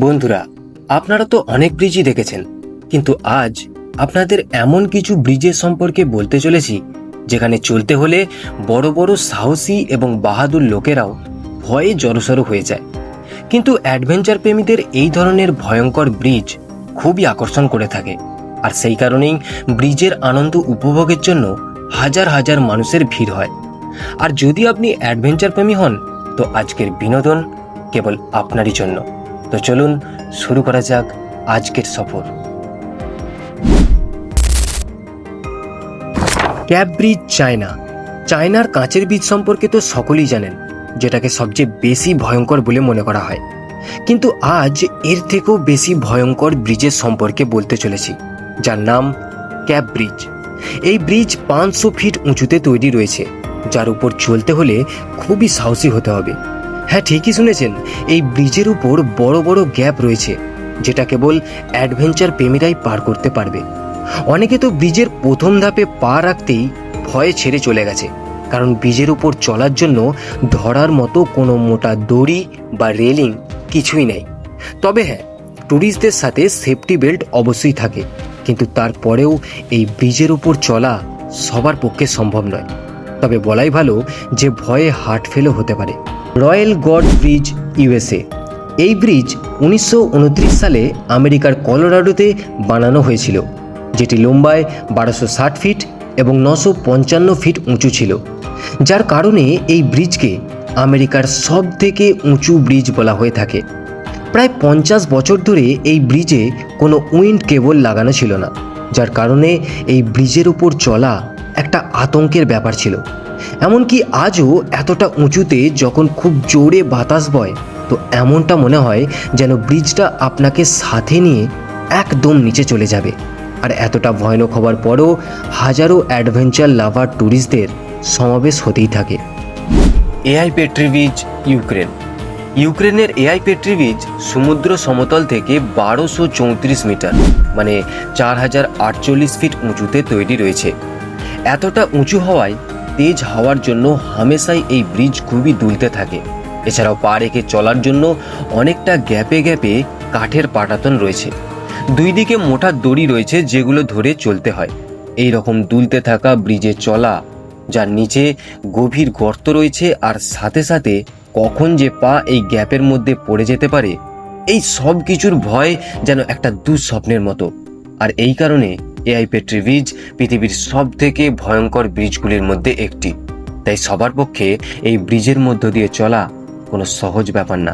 বন্ধুরা, আপনারা তো অনেক ব্রিজই দেখেছেন, কিন্তু আজ আপনাদের এমন কিছু ব্রিজের সম্পর্কে বলতে চলেছি যেখানে চলতে হলে বড় বড় সাহসী এবং বাহাদুর লোকেরাও ভয়ে জড়সড় হয়ে যায়। কিন্তু অ্যাডভেঞ্চার প্রেমীদের এই ধরনের ভয়ঙ্কর ব্রিজ খুবই আকর্ষণ করে থাকে, আর সেই কারণেই ব্রিজের আনন্দ উপভোগের জন্য হাজার হাজার মানুষের ভিড় হয়। আর যদি আপনি অ্যাডভেঞ্চার প্রেমী হন, তো আজকের বিনোদন কেবল আপনারই জন্য। তো চলুন শুরু করা যাক আজকের সফর। Cap bridge, China. চায়নার কাঁচের ব্রিজ সম্পর্কে তো সকলেই জানেন, যেটাকে সবচেয়ে বেশি ভয়ঙ্কর বলে মনে করা হয়। কিন্তু আজ এর থেকেও বেশি ভয়ঙ্কর ব্রিজের সম্পর্কে বলতে চলেছি, যার নাম ক্যাপ ব্রিজ। এই ব্রিজ 500 ফিট উঁচুতে তৈরি রয়েছে, যার উপর চলতে হলে খুবই সাহসী হতে হবে। হ্যাঁ, ঠিকই শুনেছেন, এই ব্রিজের উপর বড় বড় গ্যাপ রয়েছে, যেটা কেবল অ্যাডভেঞ্চার প্রেমীরাই পার করতে পারবে। অনেকে তো ব্রিজের প্রথম ধাপে পা রাখতেই ভয়ে ছেড়ে চলে গেছে, কারণ ব্রিজের উপর চলার জন্য ধরার মতো কোনো মোটা দড়ি বা রেলিং কিছুই নেই। তবে হ্যাঁ, ট্যুরিস্টদের সাথে সেফটি বেল্ট অবশ্যই থাকে, কিন্তু তারপরেও এই ব্রিজের উপর চলা সবার পক্ষে সম্ভব নয়। তবে বলাই ভালো যে ভয়ে হার্ট ফেলও হতে পারে। Royal gorge bridge, USA. এই ব্রিজ 1929 সালে আমেরিকার কলোরাডোতে বানানো হয়েছিল, যেটি লম্বায় 1260 ফিট এবং 955 ফিট উঁচু ছিল, যার কারণে এই ব্রিজকে আমেরিকার সব থেকে উঁচু ব্রিজ বলা হয়ে থাকে। প্রায় 50 বছর ধরে এই ব্রিজে কোনো উইন্ড কেবল লাগানো ছিল না, যার কারণে এই ব্রিজের উপর চলা একটা আতঙ্কের ব্যাপার ছিল। এমনকি আজও এতটা উঁচুতে যখন খুব জোরে বাতাস বয়, তো এমনটা মনে হয় যেন ব্রিজটা আপনাকে সাথে নিয়ে একদম নিচে চলে যাবে। আর এতটা ভয়ানক হওয়ার পরও হাজারো অ্যাডভেঞ্চার লাভার ট্যুরিস্টদের সমাবেশ হতেই থাকে। AI পেট্রি bridge, Ukraine. ইউক্রেনের এআই পেট্রি ব্রিজ সমুদ্র সমতল থেকে 1234 মিটার, মানে 4048 ফিট উঁচুতে তৈরি রয়েছে। এতটা উঁচু হওয়ায় তেজ হাওয়ার জন্য হামেশাই এই ব্রিজ খুবই দুলতে থাকে। এছাড়াও পা রেখে চলার জন্য অনেকটা গ্যাপে গ্যাপে কাঠের পাটাতন রয়েছে। দুই দিকে মোটা দড়ি রয়েছে, যেগুলো ধরে চলতে হয়। এই রকম দুলতে থাকা ব্রিজে চলা, যার নিচে গভীর গর্ত রয়েছে, আর সাথে সাথে কখন যে পা এই গ্যাপের মধ্যে পড়ে যেতে পারে, এই সব কিছুর ভয় যেন একটা দুঃস্বপ্নের মতো। আর এই কারণে এআই পেট্রি ব্রিজ পৃথিবীর সব থেকে ভয়ঙ্কর ব্রিজগুলির মধ্যে একটি। তাই সবার পক্ষে এই ব্রিজের মধ্য দিয়ে চলা কোনো সহজ ব্যাপার না।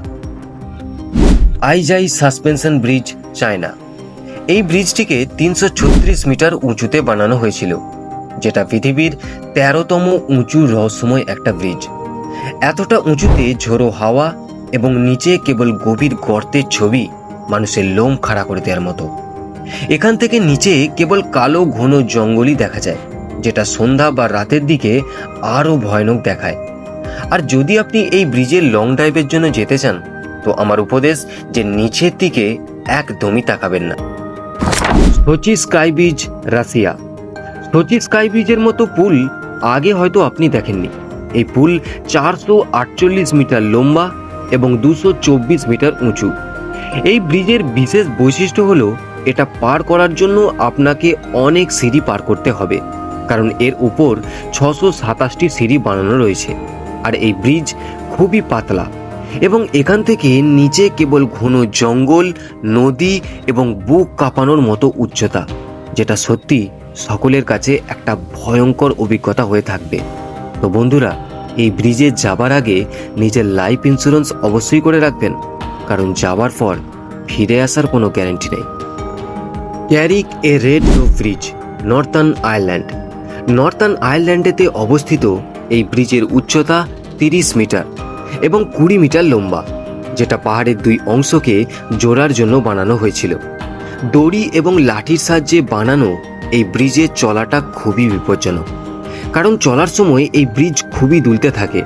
Aijai suspension bridge, China. এই ব্রিজটিকে 336 মিটার উঁচুতে বানানো হয়েছিল, যেটা পৃথিবীর 13তম উঁচু রহস্যময় একটা ব্রিজ। এতটা উঁচুতে ঝোড়ো হাওয়া এবং নিচে কেবল গভীর গর্তের ছবি মানুষের লোম খাড়া করে দেওয়ার মতো। এখান থেকে নিচে কেবল কালো ঘন জঙ্গলই দেখা যায়, যেটা সন্ধ্যা বা রাতের দিকে আরও ভয়ানক দেখায়। আর যদি আপনি এই ব্রিজের লং ড্রাইভের জন্য যেতে চান, তো আমার উপদেশ যে নিচের দিকে একদমই তাকাবেন না। সোচি স্কাই ব্রিজ, রাশিয়া। সোচি স্কাই ব্রিজের মতো পুল আগে হয়তো আপনি দেখেননি। এই পুল 448 মিটার লম্বা এবং 224 মিটার উঁচু। এই ব্রিজের বিশেষ বৈশিষ্ট্য হলো এটা পার করার জন্য আপনাকে অনেক সিঁড়ি পার করতে হবে, কারণ এর উপর 627টি সিঁড়ি বানানো রয়েছে। আর এই ব্রিজ খুবই পাতলা এবং এখান থেকে নিচে কেবল ঘন জঙ্গল, নদী এবং বুক কাঁপানোর মতো উচ্চতা, যেটা সত্যি সকলের কাছে একটা ভয়ঙ্কর অভিজ্ঞতা হয়ে থাকবে। তো বন্ধুরা, এই ব্রিজে যাবার আগে নিজের লাইফ ইন্স্যুরেন্স অবশ্যই করে রাখবেন, কারণ যাবার পর ফিরে আসার কোনো গ্যারান্টি নেই। Carrick a Rede rope bridge, Northern Ireland. Northern আয়ারল্যান্ডেতে অবস্থিত এই ব্রিজের উচ্চতা 30 মিটার এবং 20 মিটার লম্বা, যেটা পাহাড়ের দুই অংশকে জোড়ার জন্য বানানো হয়েছিল। দড়ি এবং লাঠির সাহায্যে বানানো এই ব্রিজে চলাটা খুবই বিপজ্জনক, কারণ চলার সময় এই ব্রিজ খুবই দুলতে থাকে,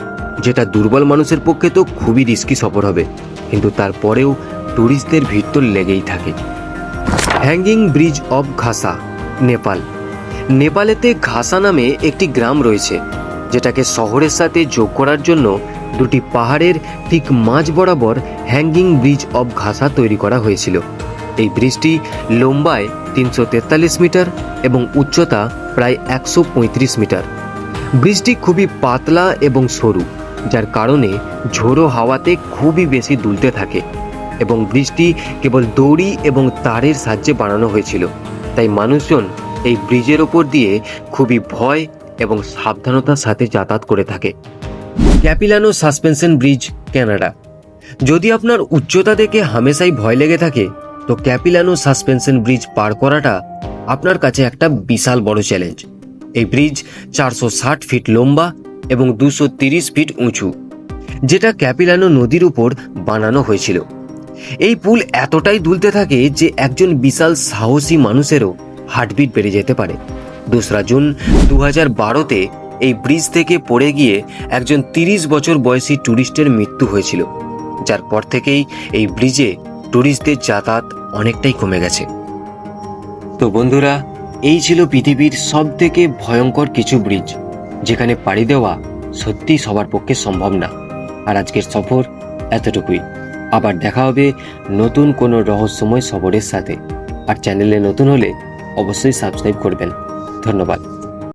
যেটা দুর্বল মানুষের পক্ষে তো খুবই রিস্কি সফর হবে। কিন্তু তারপরেও ট্যুরিস্টদের ভিড় তো লেগেই থাকে। Hanging bridge of Ghasa, Nepal. নেপালেতে ঘাসা নামে একটি গ্রাম রয়েছে, যেটাকে শহরের সাথে যোগ করার জন্য দুটি পাহাড়ের ঠিক মাঝ বরাবর হ্যাঙ্গিং ব্রিজ অব ঘাসা তৈরি করা হয়েছিল। এই ব্রিজটি লম্বায় 343 মিটার এবং উচ্চতা প্রায় 135 মিটার। ব্রিজটি খুবই পাতলা এবং সরু, যার কারণে ঝোড়ো হাওয়াতে খুবই বেশি দুলতে থাকে এবং ব্রিজটি কেবল দড়ি এবং তারের সাহায্যে বানানো হয়েছিল। তাই মানুষজন এই ব্রিজের ওপর দিয়ে খুবই ভয় এবং সাবধানতার সাথে যাতায়াত করে থাকে। Capilano suspension bridge, Canada. যদি আপনার উচ্চতা দেখে হামেশাই ভয় লেগে থাকে, তো ক্যাপিলানো সাসপেনশন ব্রিজ পার করাটা আপনার কাছে একটা বিশাল বড় চ্যালেঞ্জ। এই ব্রিজ 460 ফিট লম্বা এবং 230 ফিট উঁচু, যেটা ক্যাপিলানো নদীর উপর বানানো হয়েছিল। এই পুল এতটাই দুলতে থাকে যে একজন বিশাল সাহসী মানুষেরও হার্টবিট বেড়ে যেতে পারে। 2 জুন 2012-তে এই ব্রিজ থেকে পড়ে গিয়ে একজন 30 বছর বয়সী ট্যুরিস্টের মৃত্যু হয়েছিল, যার পর থেকেই এই ব্রিজে ট্যুরিস্টদের যাতায়াত অনেকটাই কমে গেছে। তো বন্ধুরা, এই ছিল পৃথিবীর সবথেকে ভয়ঙ্কর কিছু ব্রিজ, যেখানে পাড়ি দেওয়া সত্যি সবার পক্ষে সম্ভব না। আর আজকের সফর এতটুকুই। আবার দেখা হবে নতুন কোনো রহস্যময় সফরের সাথে। আর চ্যানেলে নতুন হলে অবশ্যই সাবস্ক্রাইব করবেন। ধন্যবাদ।